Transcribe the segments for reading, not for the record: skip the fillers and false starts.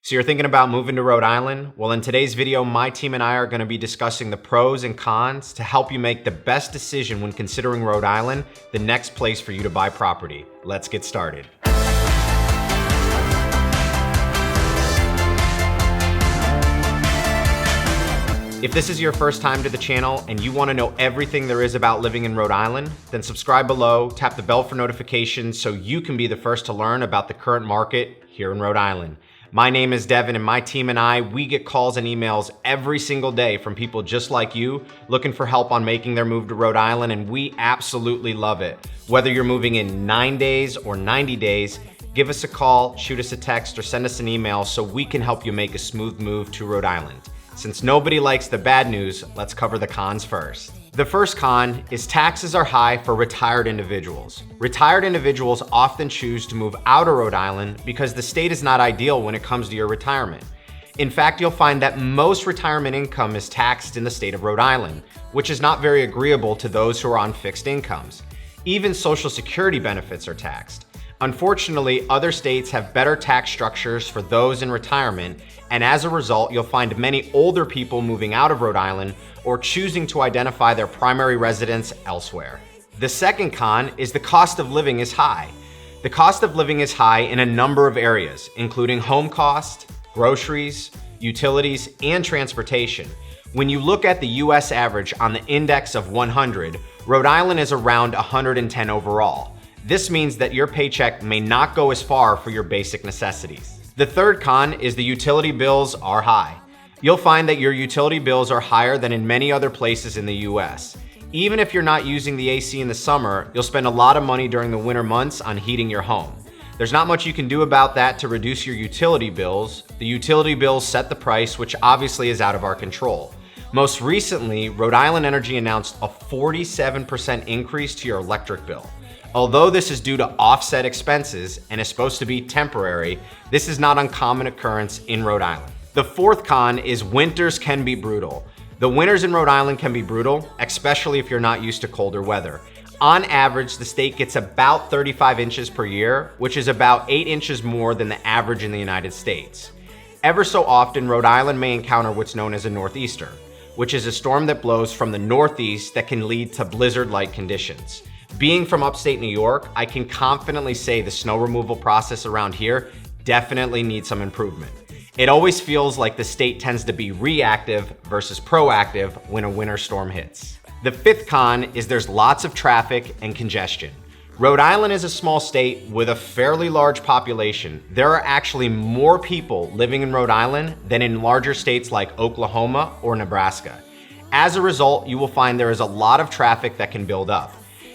So you're thinking about moving to Rhode Island? Well, in today's video, my team and I are going to be discussing the pros and cons to help you make the best decision when considering Rhode Island, the next place for you to buy property. Let's get started. If this is your first time to the channel and you want to know everything there is about living in Rhode Island, then subscribe below, tap the bell for notifications so you can be the first to learn about the current market here in Rhode Island. My name is Devin, and my team and I, we get calls and emails every single day from people just like you looking for help on making their move to Rhode Island, and we absolutely love it. Whether you're moving in 9 days or 90 days, give us a call, shoot us a text, or send us an email so we can help you make a smooth move to Rhode Island. Since nobody likes the bad news, let's cover the cons first. The first con is taxes are high for retired individuals. Retired individuals often choose to move out of Rhode Island because the state is not ideal when it comes to your retirement. In fact, you'll find that most retirement income is taxed in the state of Rhode Island, which is not very agreeable to those who are on fixed incomes. Even Social Security benefits are taxed. Unfortunately, other states have better tax structures for those in retirement, and as a result, you'll find many older people moving out of Rhode Island or choosing to identify their primary residence elsewhere. The second con is the cost of living is high. The cost of living is high in a number of areas, including home cost, groceries, utilities, and transportation. When you look at the US average on the index of 100, Rhode Island is around 110 overall. This means that your paycheck may not go as far for your basic necessities. The third con is the utility bills are high. You'll find that your utility bills are higher than in many other places in the US. Even if you're not using the AC in the summer, you'll spend a lot of money during the winter months on heating your home. There's not much you can do about that to reduce your utility bills. The utility bills set the price, which obviously is out of our control. Most recently, Rhode Island Energy announced a 47% increase to your electric bill. Although this is due to offset expenses and is supposed to be temporary, this is not an uncommon occurrence in Rhode Island. The fourth con is winters can be brutal. The winters in Rhode Island can be brutal, especially if you're not used to colder weather. On average, the state gets about 35 inches per year, which is about 8 inches more than the average in the United States. Ever so often, Rhode Island may encounter what's known as a northeaster, which is a storm that blows from the northeast that can lead to blizzard-like conditions. Being from upstate New York, I can confidently say the snow removal process around here definitely needs some improvement. It always feels like the state tends to be reactive versus proactive when a winter storm hits. The fifth con is there's lots of traffic and congestion. Rhode Island is a small state with a fairly large population. There are actually more people living in Rhode Island than in larger states like Oklahoma or Nebraska. As a result, you will find there is a lot of traffic that can build up.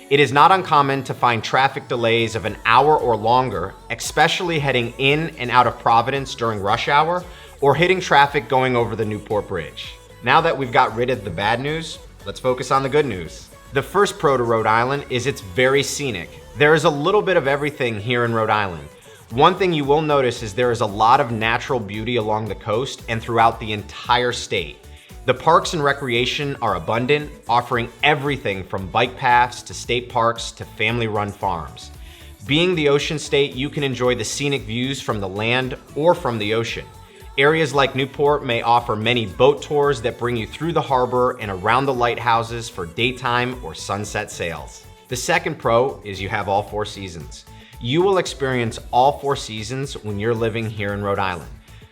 It is not uncommon to find traffic delays of an hour or longer, especially heading in and out of Providence during rush hour or hitting traffic going over the Newport Bridge. Now that we've got rid of the bad news, let's focus on the good news. The first pro to Rhode Island is it's very scenic. There is a little bit of everything here in Rhode Island. One thing you will notice is there is a lot of natural beauty along the coast and throughout the entire state. The parks and recreation are abundant, offering everything from bike paths to state parks to family-run farms. Being the ocean state, you can enjoy the scenic views from the land or from the ocean. Areas like Newport may offer many boat tours that bring you through the harbor and around the lighthouses for daytime or sunset sails. The second pro is you have all 4 seasons. You will experience all 4 seasons when you're living here in Rhode Island.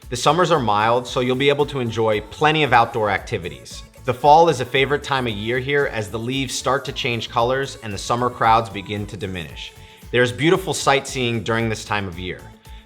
The summers are mild, so you'll be able to enjoy plenty of outdoor activities. The fall is a favorite time of year here as the leaves start to change colors and the summer crowds begin to diminish. There's beautiful sightseeing during this time of year.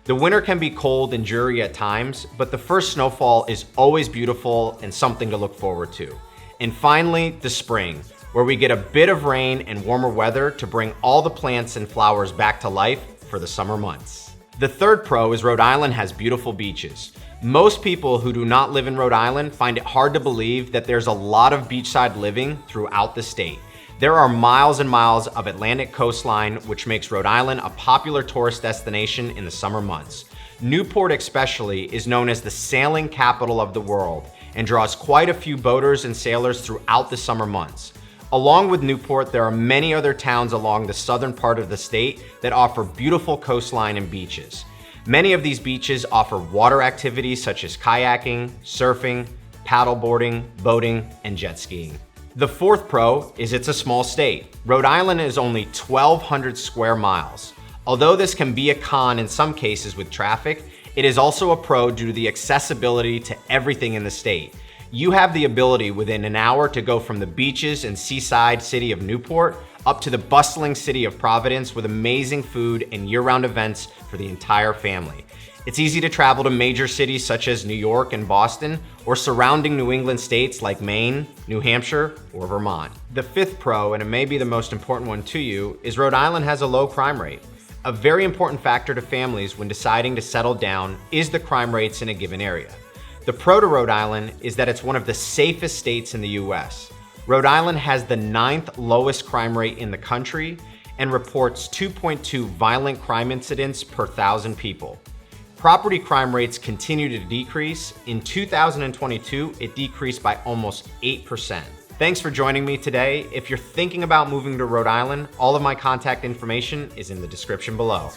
The winter can be cold and dreary at times, but the first snowfall is always beautiful and something to look forward to. And finally, the spring, where we get a bit of rain and warmer weather to bring all the plants and flowers back to life for the summer months. The third pro is Rhode Island has beautiful beaches. Most people who do not live in Rhode Island find it hard to believe that there's a lot of beachside living throughout the state. There are miles and miles of Atlantic coastline, which makes Rhode Island a popular tourist destination in the summer months. Newport especially is known as the sailing capital of the world and draws quite a few boaters and sailors throughout the summer months. Along with Newport, there are many other towns along the southern part of the state that offer beautiful coastline and beaches. Many of these beaches offer water activities such as kayaking, surfing, paddleboarding, boating, and jet skiing. The fourth pro is it's a small state. Rhode Island is only 1,200 square miles. Although this can be a con in some cases with traffic, it is also a pro due to the accessibility to everything in the state. You have the ability within an hour to go from the beaches and seaside city of Newport up to the bustling city of Providence with amazing food and year-round events for the entire family. It's easy to travel to major cities such as New York and Boston, or surrounding New England states like Maine, New Hampshire, or Vermont. The fifth pro, and it may be the most important one to you, is Rhode Island has a low crime rate. A very important factor to families when deciding to settle down is the crime rates in a given area. The pro to Rhode Island is that it's one of the safest states in the US. Rhode Island has the 9th lowest crime rate in the country and reports 2.2 violent crime incidents per 1,000 people. Property crime rates continue to decrease. In 2022, it decreased by almost 8%. Thanks for joining me today. If you're thinking about moving to Rhode Island, all of my contact information is in the description below.